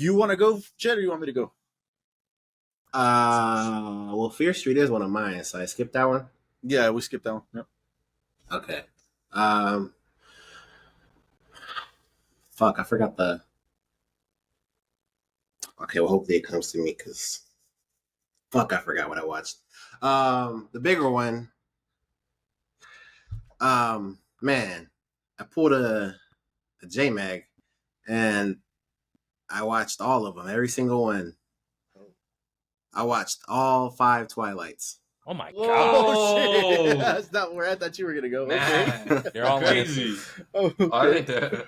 you want to go, Jed, or you want me to go? Well, Fear Street is one of mine, so I skipped that one. Yeah, we skipped that one. Yep. Okay. Fuck, I forgot the. Okay, well, hopefully it comes to me because. Fuck, I forgot what I watched. The bigger one. Man, I pulled a JMag, and I watched all of them, every single one. I watched all 5 Twilights. Oh my Whoa, god! shit. That's not where I thought you were gonna go. Man, Okay. They're all crazy. Oh, okay. I think that. I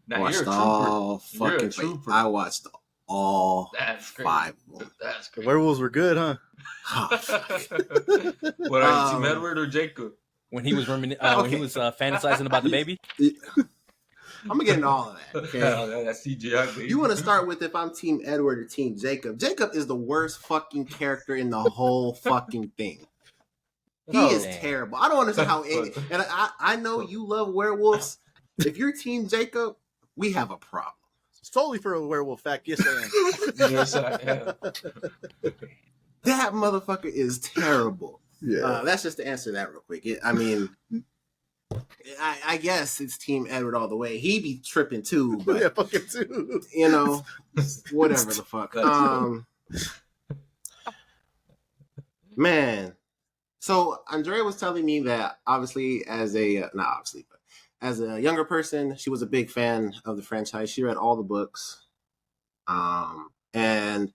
Now you're watched a all trooper. You're a fucking. trooper. I watched all That's crazy. 5 of them. That's The crazy. werewolves were good, huh? Oh, fuck. What are you, Team Edward or Jacob? When he was when he was fantasizing about the baby. I'm gonna get into all of that. Okay. That's CGI, baby. You want to start with if I'm Team Edward or Team Jacob? Jacob is the worst fucking character in the whole fucking thing. He is damn. terrible. I don't understand how any. And I know you love werewolves. If you're Team Jacob, we have a problem. Solely for a werewolf fact, yes, I am. Yes, I am. That motherfucker is terrible. Yeah. That's just to answer that real quick. I mean, I guess it's Team Edward all the way. He be tripping too, but Yeah, fucking too. you know, whatever the fuck. Man. So Andrea was telling me that obviously as a not obviously, but as a younger person, she was a big fan of the franchise. She read all the books. And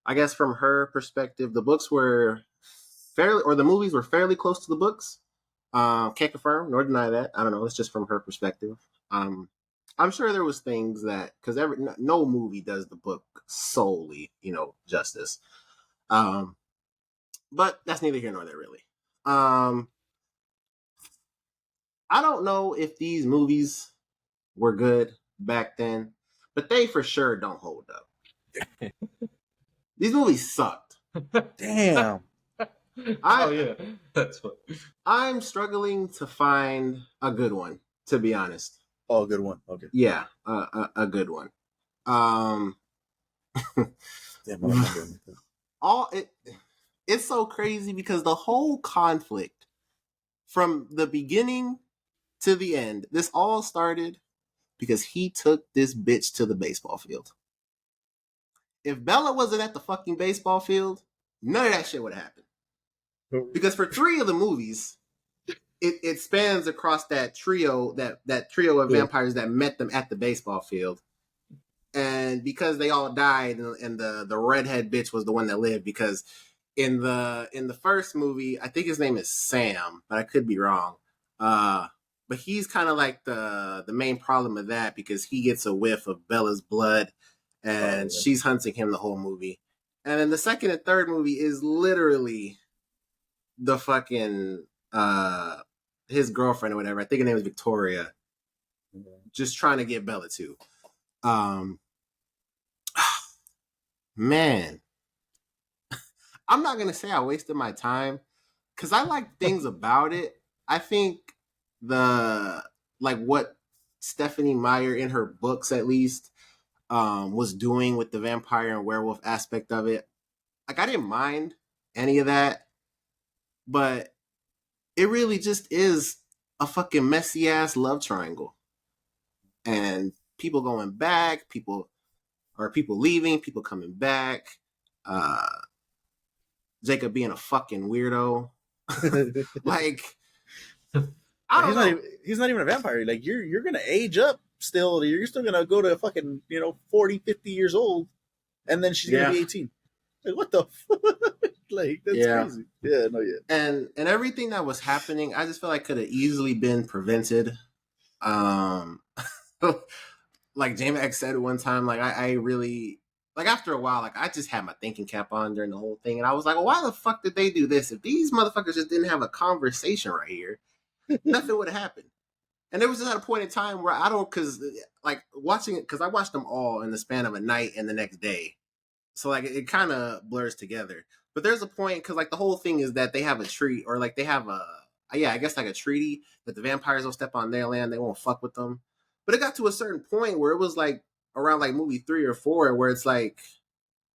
I guess from her perspective, the books were fairly, or the movies were fairly close to the books. Can't confirm nor deny that. I don't know. It's just from her perspective. I'm sure there was things that, because no movie does the book solely, justice. But that's neither here nor there, really. I don't know if these movies were good back then, but they for sure don't hold up. These movies sucked. Damn. Oh yeah, that's what. I'm struggling to find a good one, to be honest. Oh, good one. Okay. Yeah, a good one. Damn, It's so crazy because the whole conflict from the beginning to the end, this all started because he took this bitch to the baseball field. If Bella wasn't at the fucking baseball field, none of that shit would have happened. Because for 3 of the movies, it spans across that trio of vampires that met them at the baseball field. And because they all died, and the redhead bitch was the one that lived, because in the first movie, I think his name is Sam, but I could be wrong. But he's kind of like the main problem of that, because he gets a whiff of Bella's blood, and she's hunting him the whole movie. And then the second and third movie is literally the fucking his girlfriend or whatever. I think her name is Victoria. Just trying to get Bella too. Man. I'm not gonna say I wasted my time, because I like things about it. I think what Stephanie Meyer in her books at least was doing with the vampire and werewolf aspect of it. Like, I didn't mind any of that, but it really just is a fucking messy ass love triangle. And people going back, people leaving, people coming back, Jacob being a fucking weirdo. Like, I don't know. He's not even a vampire. Like, you're gonna age up still. You're still gonna go to fucking 40, 50 years old, and then she's gonna be 18. Like, what the fuck? Like, that's crazy. Yeah, no, yeah. And everything that was happening, I just feel like could have easily been prevented. Like James X said one time, like I really, like, after a while, like, I just had my thinking cap on during the whole thing, and I was like, well, why the fuck did they do this? If these motherfuckers just didn't have a conversation right here, nothing would have happened. And there was just at a point in time where I don't, because I watched them all in the span of a night and the next day, so like it kind of blurs together. But there's a point, because like the whole thing is that they have a treaty, or like they have I guess like a treaty that the vampires will step on their land, they won't fuck with them. But it got to a certain point where it was like around like movie 3 or 4 where it's like,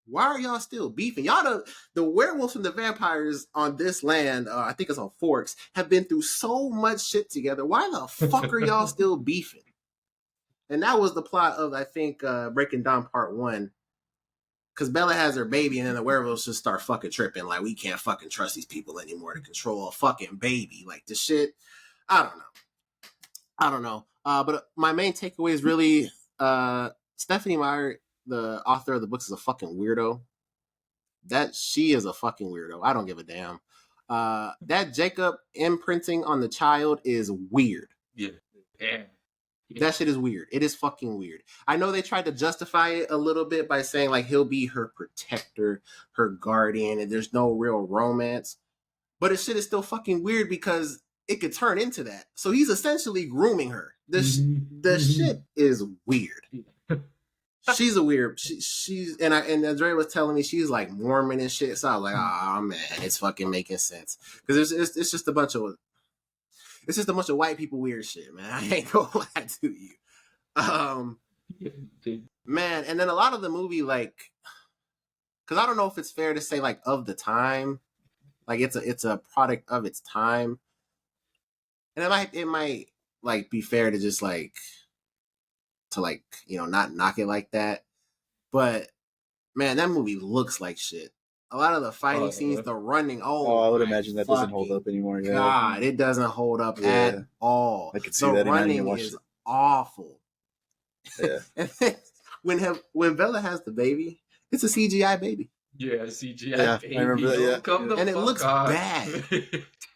why are y'all still beefing? Y'all the werewolves and the vampires on this land, I think it's on Forks, have been through so much shit together. Why the fuck are y'all still beefing? And that was the plot of, I think, Breaking Dawn Part 1. Because Bella has her baby, and then the werewolves just start fucking tripping. Like, we can't fucking trust these people anymore to control a fucking baby. Like, the shit, I don't know. But my main takeaway is really Stephanie Meyer, the author of the books, is a fucking weirdo. She is a fucking weirdo. I don't give a damn. That Jacob imprinting on the child is weird. Yeah. That shit is weird. It is fucking weird. I know they tried to justify it a little bit by saying like he'll be her protector, her guardian, and there's no real romance. But this shit is still fucking weird because it could turn into that. So he's essentially grooming her. The shit is weird. She's a weird. She's and Andrea was telling me she's like Mormon and shit. So I was like, oh man, it's fucking making sense because it's just a bunch of. It's just a bunch of white people weird shit, man. I ain't gonna lie to you. Man, and then a lot of the movie, like, because I don't know if it's fair to say, like, of the time, like, it's a product of its time. And it might, like, be fair to just, like, not knock it like that. But, man, that movie looks like shit. A lot of the fighting scenes, the running. I would imagine that doesn't hold up anymore. Yeah. God, it doesn't hold up at all. I could see that. The running is awful. Yeah. And then when Bella has the baby, it's a CGI baby. Yeah, CGI baby. I remember that. Yeah. And it looks bad.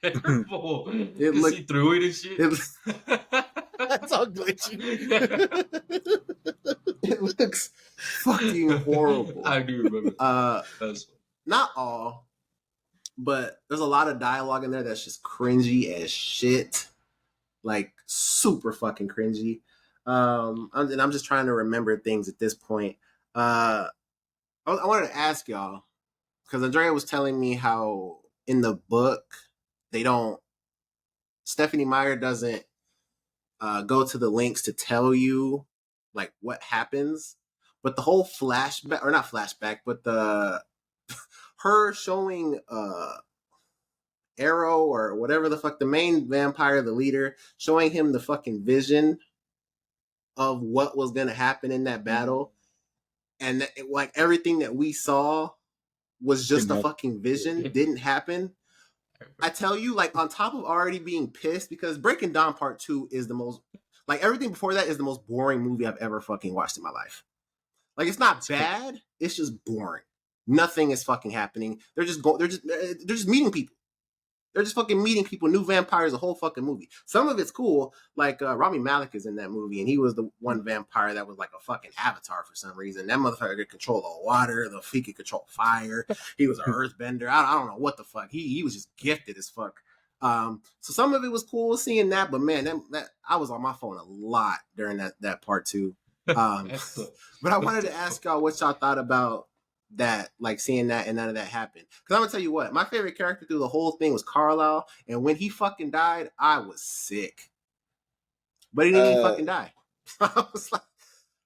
Terrible. It looks see through it and shit. That's all glitchy. It looks fucking horrible. I do remember. That's not all, but there's a lot of dialogue in there that's just cringy as shit. Like, super fucking cringy. And I'm just trying to remember things at this point. I wanted to ask y'all, because Andrea was telling me how in the book, Stephanie Meyer doesn't go to the links to tell you, like, what happens. But the whole flashback, or not flashback, but her showing Arrow or whatever the fuck, the main vampire, the leader, showing him the fucking vision of what was going to happen in that battle. And like everything that we saw was just a fucking vision, didn't happen. I tell you, like, on top of already being pissed, because Breaking Dawn Part 2 is the most, like, everything before that is the most boring movie I've ever fucking watched in my life. Like, it's not bad, it's just boring. Nothing is fucking happening. They're just meeting people. They're just fucking meeting people, new vampires, the whole fucking movie. Some of it's cool, like Rami Malek is in that movie, and he was the one vampire that was like a fucking avatar for some reason. That motherfucker could control the water, he could control fire. He was an earthbender. I don't know what the fuck. He was just gifted as fuck. So some of it was cool seeing that, but man, that I was on my phone a lot during that part 2. But I wanted to ask y'all what y'all thought about that, like seeing that and none of that happened. Because I'm gonna tell you what, my favorite character through the whole thing was Carlisle, and when he fucking died, I was sick. But he didn't even fucking die. I was like,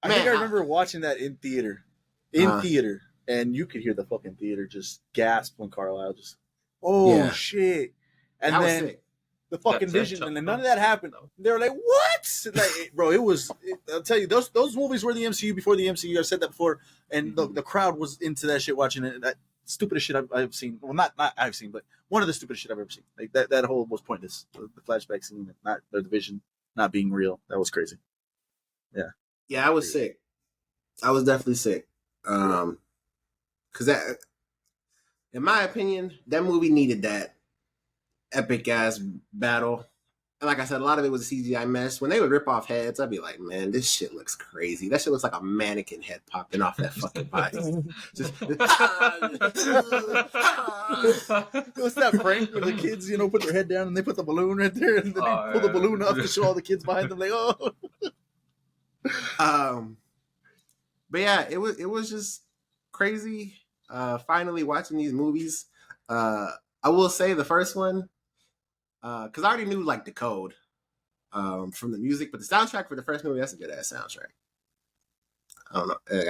man, I think I remember watching that in theater. And you could hear the fucking theater just gasp when Carlisle just, shit. And that then the fucking vision, and then none of that happened. They were like, what? Like, bro, I'll tell you, those movies were the MCU before the MCU. I've said that before. And the crowd was into that shit, watching it. That stupidest shit I've seen. Well, not I've seen, but one of the stupidest shit I've ever seen. Like, that whole was pointless. The flashback scene, not the vision not being real. That was crazy. Yeah. Yeah, I was sick. I was definitely sick. Because that, in my opinion, that movie needed that epic ass battle. And like I said, a lot of it was a CGI mess. When they would rip off heads, I'd be like, man, this shit looks crazy. That shit looks like a mannequin head popping off that fucking body. Just what's that prank where the kids, put their head down and they put the balloon right there and then they pull the balloon up to show all the kids behind them, like, oh. But yeah, it was just crazy. Finally watching these movies. I will say the first one, because I already knew like the code from the music, but the soundtrack for the first movie, that's a good ass soundtrack. I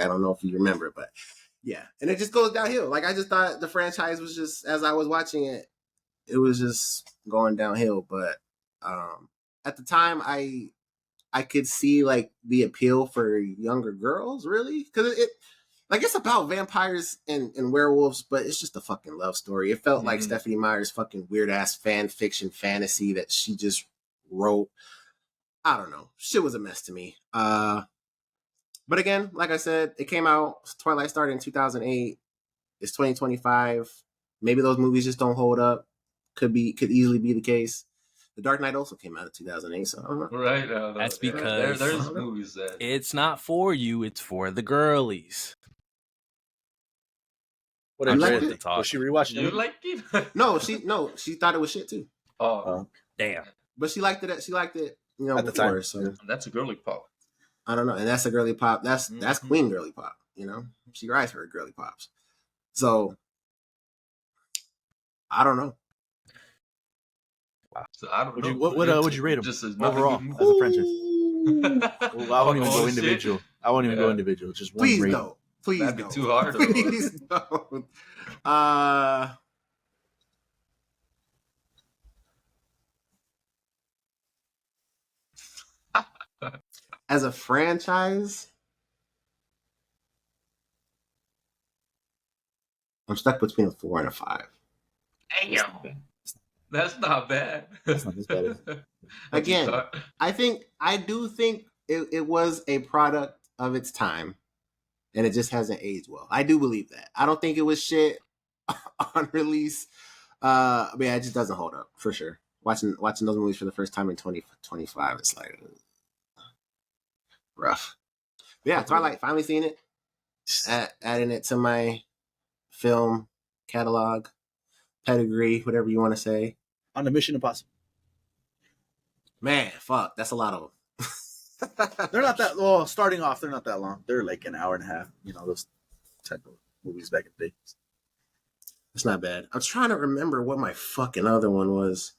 don't know if you remember, but yeah. And it just goes downhill. Like I just thought the franchise was just, as I was watching it, it was just going downhill. But at the time, I could see like the appeal for younger girls, really, because it like it's about vampires and werewolves, but it's just a fucking love story. It felt like Stephanie Meyer's fucking weird ass fan fiction fantasy that she just wrote. I don't know. Shit was a mess to me. But again, like I said, it came out. Twilight started in 2008. It's 2025. Maybe those movies just don't hold up. Could easily be the case. The Dark Knight also came out in 2008, so I don't know. Right. That's because there's movies that it's not for you; it's for the girlies. What I'm did like was she rewatching you it? like it? No, she thought it was shit too. Oh, Damn. But she liked it. She liked it, At the before. time. So that's a girly pop. I don't know. And that's a girly pop. That's Queen girly pop. She writes her girly pops. So I don't know. So I don't know. What would you rate him Just as overall nothing. as a franchise? Well, I won't even go individual. I won't even go individual. Just one Please rating. don't. Please That'd don't. be too hard. Please don't. As a franchise, I'm stuck between a 4 and a 5. Damn. That's not bad. That's not as bad as Again, I do think it was a product of its time, and it just hasn't aged well. I do believe that. I don't think it was shit on release. But yeah, it just doesn't hold up for sure. Watching those movies for the first time in 2025, it's like rough. But yeah, Twilight, finally seen it. Adding it to my film catalog, pedigree, whatever you want to say. On the Mission Impossible. Man, fuck, that's a lot of them. They're not that well. Starting off, they're not that long. They're like an hour and a half. Those type of movies back in the day. It's not bad. I'm trying to remember what my fucking other one was.